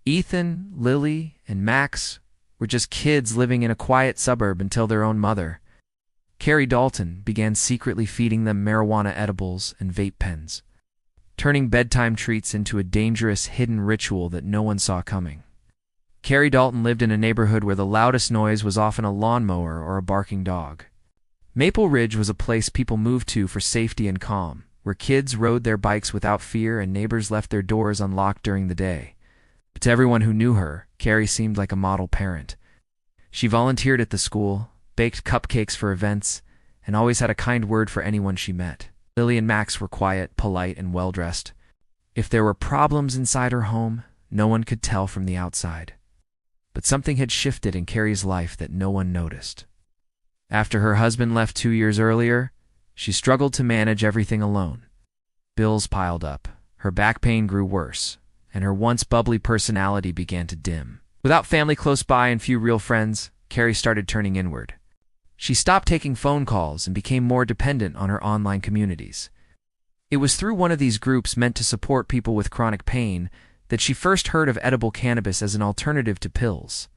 Ethan, Lily, and Max were just kids living in a quiet suburb until their own mother, Carrie Dalton, began secretly feeding them marijuana edibles and vape pens, turning bedtime treats into a dangerous hidden ritual that no one saw coming. Carrie Dalton lived in a neighborhood where the loudest noise was often a lawnmower or a barking dog. Maple Ridge was a place people moved to for safety and calm, where kids rode their bikes without fear and neighbors left their doors unlocked during the day. But to everyone who knew her, Carrie seemed like a model parent. She volunteered at the school, baked cupcakes for events, and always had a kind word for anyone she met. Lily and Max were quiet, polite, and well-dressed. If there were problems inside her home, no one could tell from the outside. But something had shifted in Carrie's life that no one noticed. After her husband left 2 years earlier, she struggled to manage everything alone. Bills piled up, her back pain grew worse, and her once bubbly personality began to dim. Without family close by and few real friends, Carrie started turning inward. She stopped taking phone calls and became more dependent on her online communities. It was through one of these groups meant to support people with chronic pain that she first heard of edible cannabis as an alternative to pills.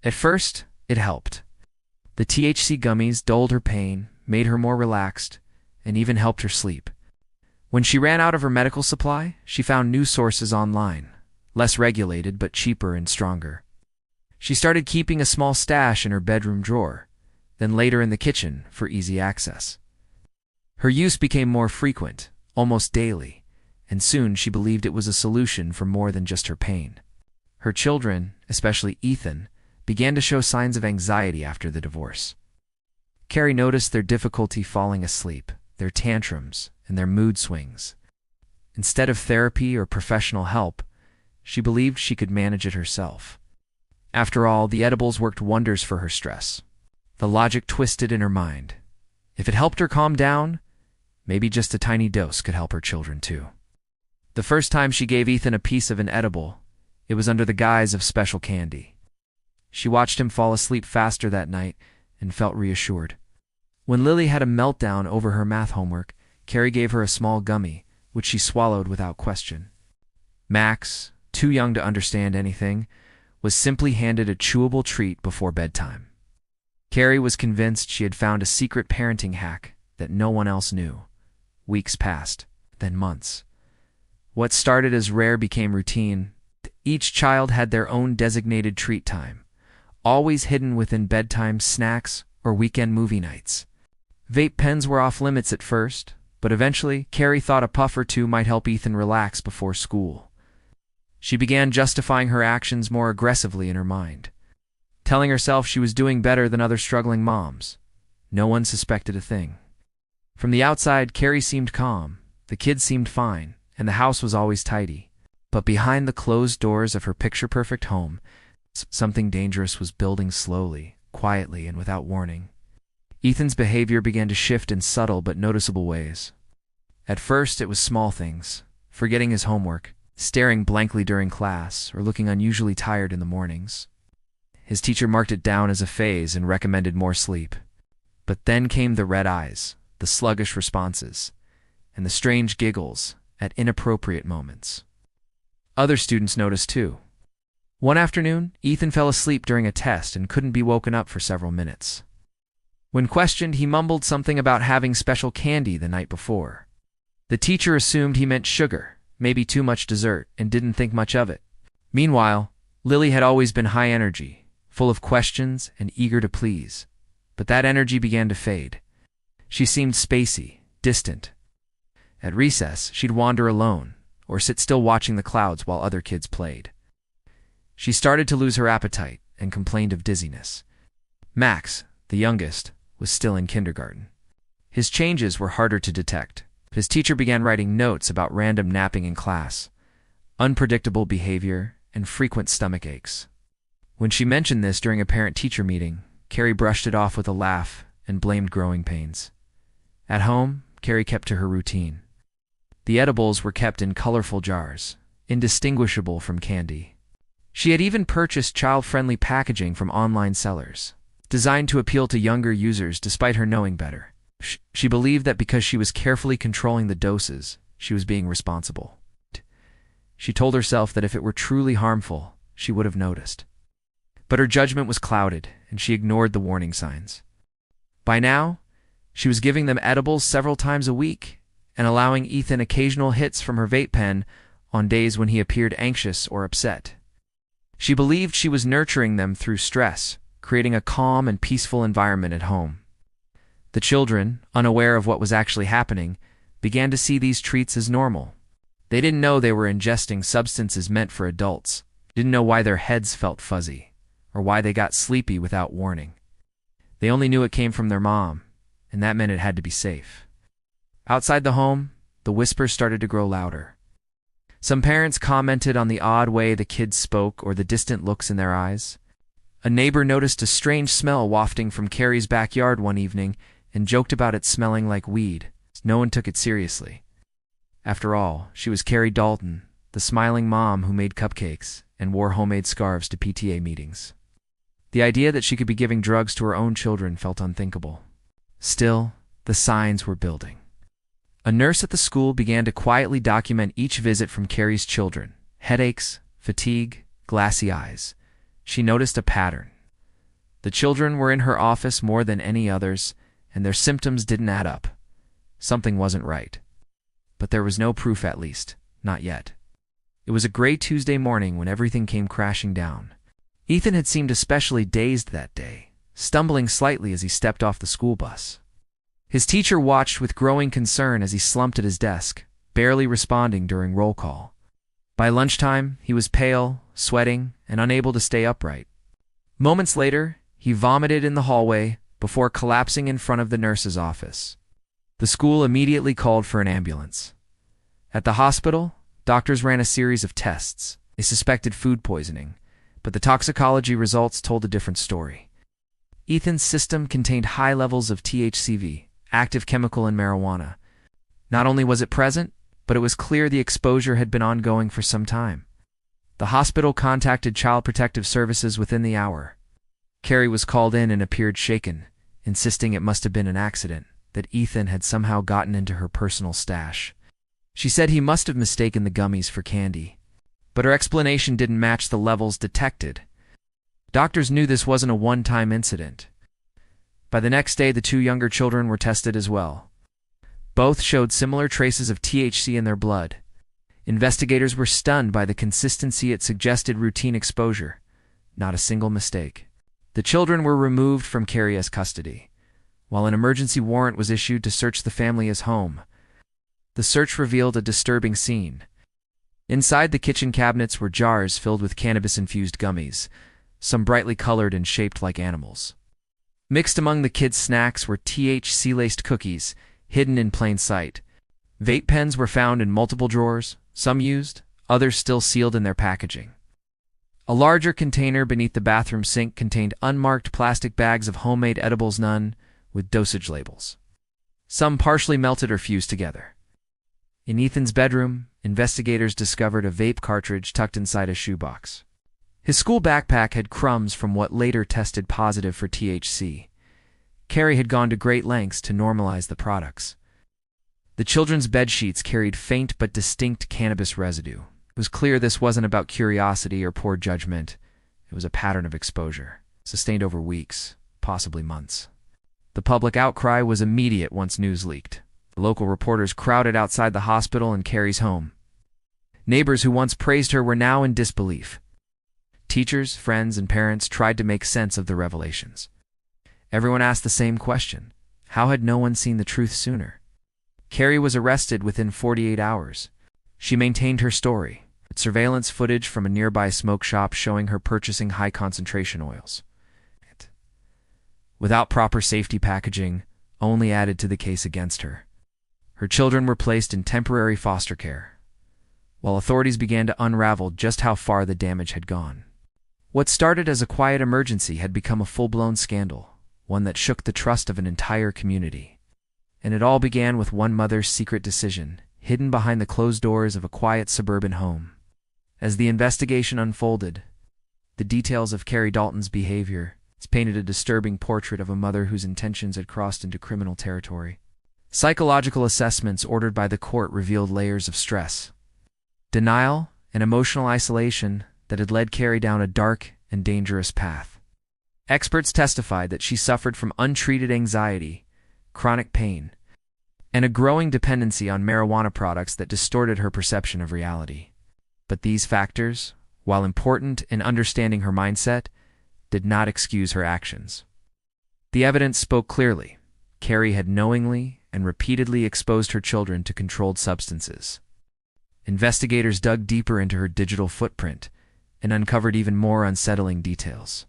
At first, it helped. The THC gummies dulled her pain, made her more relaxed, and even helped her sleep. When she ran out of her medical supply, she found new sources online, less regulated but cheaper and stronger. She started keeping a small stash in her bedroom drawer, then later in the kitchen for easy access. Her use became more frequent, almost daily, and soon she believed it was a solution for more than just her pain. Her children, especially Ethan, began to show signs of anxiety after the divorce. Carrie noticed their difficulty falling asleep, their tantrums, and their mood swings. Instead of therapy or professional help, she believed she could manage it herself. After all, the edibles worked wonders for her stress. The logic twisted in her mind. If it helped her calm down, maybe just a tiny dose could help her children too. The first time she gave Ethan a piece of an edible, it was under the guise of special candy. She watched him fall asleep faster that night and felt reassured. When Lily had a meltdown over her math homework, Carrie gave her a small gummy, which she swallowed without question. Max, too young to understand anything, was simply handed a chewable treat before bedtime. Carrie was convinced she had found a secret parenting hack that no one else knew. Weeks passed, then months. What started as rare became routine. Each child had their own designated treat time, always hidden within bedtime snacks or weekend movie nights. Vape pens were off limits at first, but eventually Carrie thought a puff or two might help Ethan relax before school. She began justifying her actions more aggressively in her mind, telling herself she was doing better than other struggling moms. No one suspected a thing. From the outside, Carrie seemed calm, the kids seemed fine, and the house was always tidy. But behind the closed doors of her picture-perfect home, something dangerous was building slowly, quietly, and without warning. Ethan's behavior began to shift in subtle but noticeable ways. At first, it was small things, forgetting his homework, staring blankly during class, or looking unusually tired in the mornings. His teacher marked it down as a phase and recommended more sleep. But then came the red eyes, the sluggish responses, and the strange giggles at inappropriate moments. Other students noticed too. One afternoon, Ethan fell asleep during a test and couldn't be woken up for several minutes. When questioned, he mumbled something about having special candy the night before. The teacher assumed he meant sugar, maybe too much dessert, and didn't think much of it. Meanwhile, Lily had always been high energy, full of questions and eager to please. But that energy began to fade. She seemed spacey, distant. At recess, she'd wander alone, or sit still watching the clouds while other kids played. She started to lose her appetite and complained of dizziness. Max, the youngest, was still in kindergarten. His changes were harder to detect. His teacher began writing notes about random napping in class, unpredictable behavior, and frequent stomach aches. When she mentioned this during a parent-teacher meeting, Carrie brushed it off with a laugh and blamed growing pains. At home, Carrie kept to her routine. The edibles were kept in colorful jars, indistinguishable from candy. She had even purchased child-friendly packaging from online sellers, designed to appeal to younger users despite her knowing better. She believed that because she was carefully controlling the doses, she was being responsible. She told herself that if it were truly harmful, she would have noticed. But her judgment was clouded, and she ignored the warning signs. By now, she was giving them edibles several times a week and allowing Ethan occasional hits from her vape pen on days when he appeared anxious or upset. She believed she was nurturing them through stress, creating a calm and peaceful environment at home. The children, unaware of what was actually happening, began to see these treats as normal. They didn't know they were ingesting substances meant for adults, didn't know why their heads felt fuzzy, or why they got sleepy without warning. They only knew it came from their mom, and that meant it had to be safe. Outside the home, the whispers started to grow louder. Some parents commented on the odd way the kids spoke or the distant looks in their eyes. A neighbor noticed a strange smell wafting from Carrie's backyard one evening and joked about it smelling like weed. No one took it seriously. After all, she was Carrie Dalton, the smiling mom who made cupcakes and wore homemade scarves to PTA meetings. The idea that she could be giving drugs to her own children felt unthinkable. Still, the signs were building. A nurse at the school began to quietly document each visit from Carrie's children: headaches, fatigue, glassy eyes. She noticed a pattern. The children were in her office more than any others, and their symptoms didn't add up. Something wasn't right. But there was no proof, at least, not yet. It was a gray Tuesday morning when everything came crashing down. Ethan had seemed especially dazed that day, stumbling slightly as he stepped off the school bus. His teacher watched with growing concern as he slumped at his desk, barely responding during roll call. By lunchtime, he was pale, sweating, and unable to stay upright. Moments later, he vomited in the hallway before collapsing in front of the nurse's office. The school immediately called for an ambulance. At the hospital, doctors ran a series of tests. They suspected food poisoning, but the toxicology results told a different story. Ethan's system contained high levels of THCV, active chemical in marijuana. Not only was it present, but it was clear the exposure had been ongoing for some time. The hospital contacted Child Protective Services within the hour. Carrie was called in and appeared shaken, insisting it must have been an accident, that Ethan had somehow gotten into her personal stash. She said he must have mistaken the gummies for candy, but her explanation didn't match the levels detected. Doctors knew this wasn't a one-time incident. By the next day, the two younger children were tested as well. Both showed similar traces of THC in their blood. Investigators were stunned by the consistency it suggested routine exposure. Not a single mistake. The children were removed from Carrie's custody, while an emergency warrant was issued to search the family's home. The search revealed a disturbing scene. Inside the kitchen cabinets were jars filled with cannabis-infused gummies, some brightly colored and shaped like animals. Mixed among the kids' snacks were THC-laced cookies, hidden in plain sight. Vape pens were found in multiple drawers, some used, others still sealed in their packaging. A larger container beneath the bathroom sink contained unmarked plastic bags of homemade edibles, none with dosage labels. Some partially melted or fused together. In Ethan's bedroom, investigators discovered a vape cartridge tucked inside a shoebox. His school backpack had crumbs from what later tested positive for THC. Carrie had gone to great lengths to normalize the products. The children's bed sheets carried faint but distinct cannabis residue. It was clear this wasn't about curiosity or poor judgment. It was a pattern of exposure, sustained over weeks, possibly months. The public outcry was immediate once news leaked. The local reporters crowded outside the hospital and Carrie's home. Neighbors who once praised her were now in disbelief. Teachers, friends, and parents tried to make sense of the revelations. Everyone asked the same question: how had no one seen the truth sooner? Carrie was arrested within 48 hours. She maintained her story, with surveillance footage from a nearby smoke shop showing her purchasing high-concentration oils. Without proper safety packaging, only added to the case against her. Her children were placed in temporary foster care, while authorities began to unravel just how far the damage had gone. What started as a quiet emergency had become a full-blown scandal, one that shook the trust of an entire community. And it all began with one mother's secret decision, hidden behind the closed doors of a quiet suburban home. As the investigation unfolded, the details of Carrie Dalton's behavior painted a disturbing portrait of a mother whose intentions had crossed into criminal territory. Psychological assessments ordered by the court revealed layers of stress, denial, and emotional isolation that had led Carrie down a dark and dangerous path. Experts testified that she suffered from untreated anxiety, chronic pain, and a growing dependency on marijuana products that distorted her perception of reality. But these factors, while important in understanding her mindset, did not excuse her actions. The evidence spoke clearly. Carrie had knowingly and repeatedly exposed her children to controlled substances. Investigators dug deeper into her digital footprint and uncovered even more unsettling details.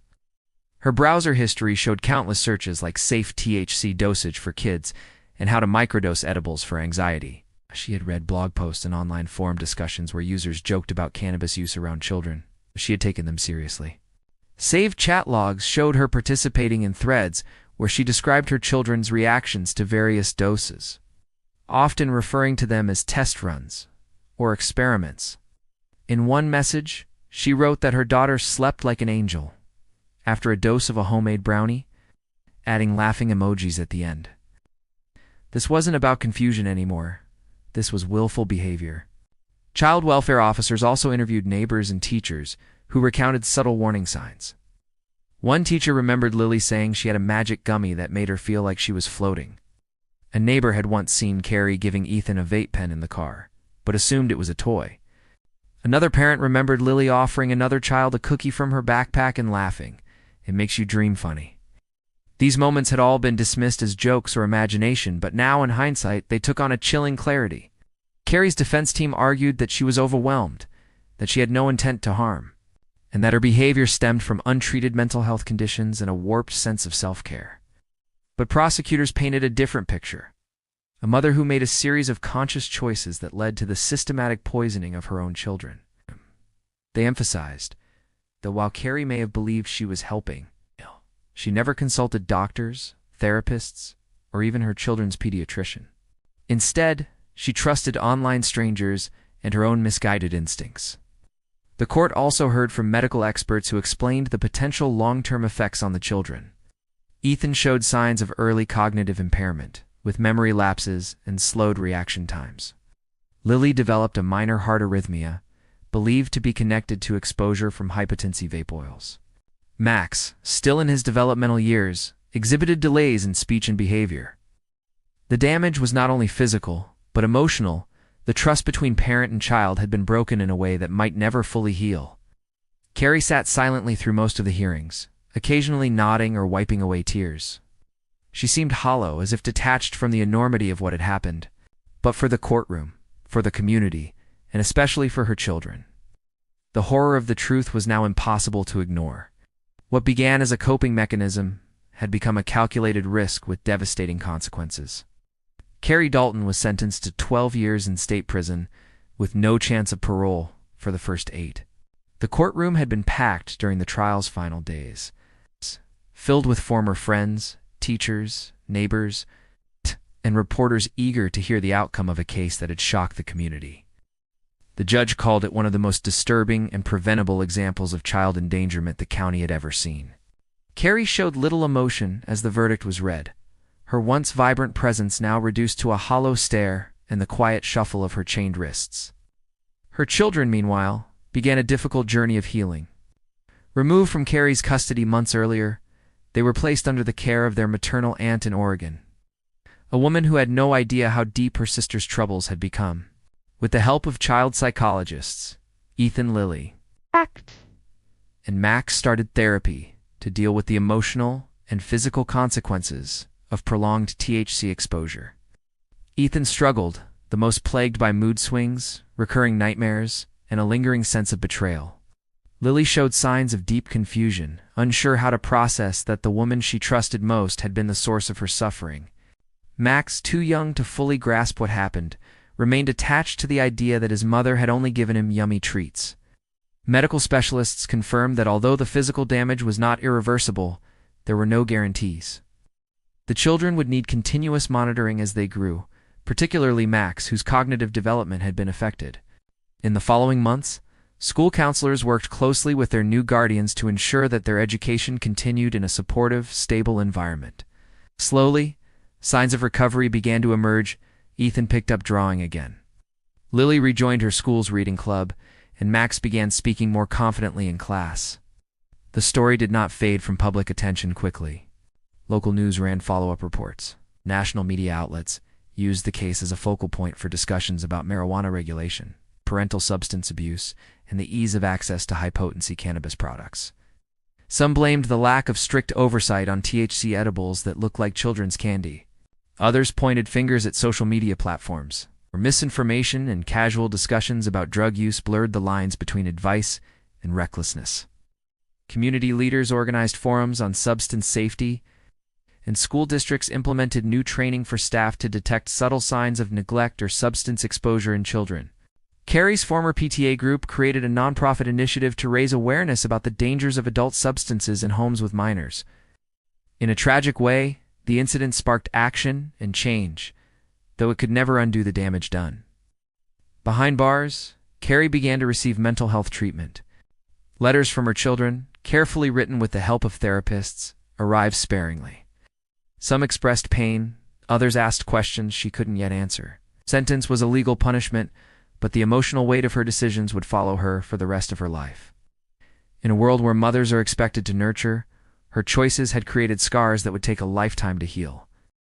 Her browser history showed countless searches like safe THC dosage for kids and how to microdose edibles for anxiety. She had read blog posts and online forum discussions where users joked about cannabis use around children. She had taken them seriously. Saved chat logs showed her participating in threads where she described her children's reactions to various doses, often referring to them as test runs or experiments. In one message, she wrote that her daughter slept like an angel after a dose of a homemade brownie, adding laughing emojis at the end. This wasn't about confusion anymore. This was willful behavior. Child welfare officers also interviewed neighbors and teachers who recounted subtle warning signs. One teacher remembered Lily saying she had a magic gummy that made her feel like she was floating. A neighbor had once seen Carrie giving Ethan a vape pen in the car, but assumed it was a toy. Another parent remembered Lily offering another child a cookie from her backpack and laughing. It makes you dream funny. These moments had all been dismissed as jokes or imagination, but now, in hindsight, they took on a chilling clarity. Carrie's defense team argued that she was overwhelmed, that she had no intent to harm, and that her behavior stemmed from untreated mental health conditions and a warped sense of self-care. But prosecutors painted a different picture. A mother who made a series of conscious choices that led to the systematic poisoning of her own children. They emphasized that while Carrie may have believed she was helping, she never consulted doctors, therapists, or even her children's pediatrician. Instead, she trusted online strangers and her own misguided instincts. The court also heard from medical experts who explained the potential long-term effects on the children. Ethan showed signs of early cognitive impairment, with memory lapses and slowed reaction times. Lily developed a minor heart arrhythmia, believed to be connected to exposure from high-potency vape oils. Max, still in his developmental years, exhibited delays in speech and behavior. The damage was not only physical, but emotional. The trust between parent and child had been broken in a way that might never fully heal. Carrie sat silently through most of the hearings, occasionally nodding or wiping away tears. She seemed hollow, as if detached from the enormity of what had happened, but for the courtroom, for the community, and especially for her children. The horror of the truth was now impossible to ignore. What began as a coping mechanism had become a calculated risk with devastating consequences. Carrie Dalton was sentenced to 12 years in state prison, with no chance of parole for the first 8. The courtroom had been packed during the trial's final days, filled with former friends, teachers, neighbors, and reporters eager to hear the outcome of a case that had shocked the community. The judge called it one of the most disturbing and preventable examples of child endangerment the county had ever seen. Carrie showed little emotion as the verdict was read, her once vibrant presence now reduced to a hollow stare and the quiet shuffle of her chained wrists. Her children, meanwhile, began a difficult journey of healing. Removed from Carrie's custody months earlier, they were placed under the care of their maternal aunt in Oregon, a woman who had no idea how deep her sister's troubles had become. With the help of child psychologists, Ethan, Lily, and Max started therapy to deal with the emotional and physical consequences of prolonged THC exposure. Ethan struggled, the most plagued by mood swings, recurring nightmares, and a lingering sense of betrayal. Lily showed signs of deep confusion, unsure how to process that the woman she trusted most had been the source of her suffering. Max, too young to fully grasp what happened, remained attached to the idea that his mother had only given him yummy treats. Medical specialists confirmed that although the physical damage was not irreversible, there were no guarantees. The children would need continuous monitoring as they grew, particularly Max, whose cognitive development had been affected. In the following months, school counselors worked closely with their new guardians to ensure that their education continued in a supportive, stable environment. Slowly, signs of recovery began to emerge. Ethan picked up drawing again. Lily rejoined her school's reading club, and Max began speaking more confidently in class. The story did not fade from public attention quickly. Local news ran follow-up reports. National media outlets used the case as a focal point for discussions about marijuana regulation, parental substance abuse, and the ease of access to high-potency cannabis products. Some blamed the lack of strict oversight on THC edibles that look like children's candy. Others pointed fingers at social media platforms, where misinformation and casual discussions about drug use blurred the lines between advice and recklessness. Community leaders organized forums on substance safety, and school districts implemented new training for staff to detect subtle signs of neglect or substance exposure in children. Carrie's former PTA group created a nonprofit initiative to raise awareness about the dangers of adult substances in homes with minors. In a tragic way, the incident sparked action and change, though it could never undo the damage done. Behind bars, Carrie began to receive mental health treatment. Letters from her children, carefully written with the help of therapists, arrived sparingly. Some expressed pain, others asked questions she couldn't yet answer. Sentence was a legal punishment, but the emotional weight of her decisions would follow her for the rest of her life. In a world where mothers are expected to nurture, her choices had created scars that would take a lifetime to heal.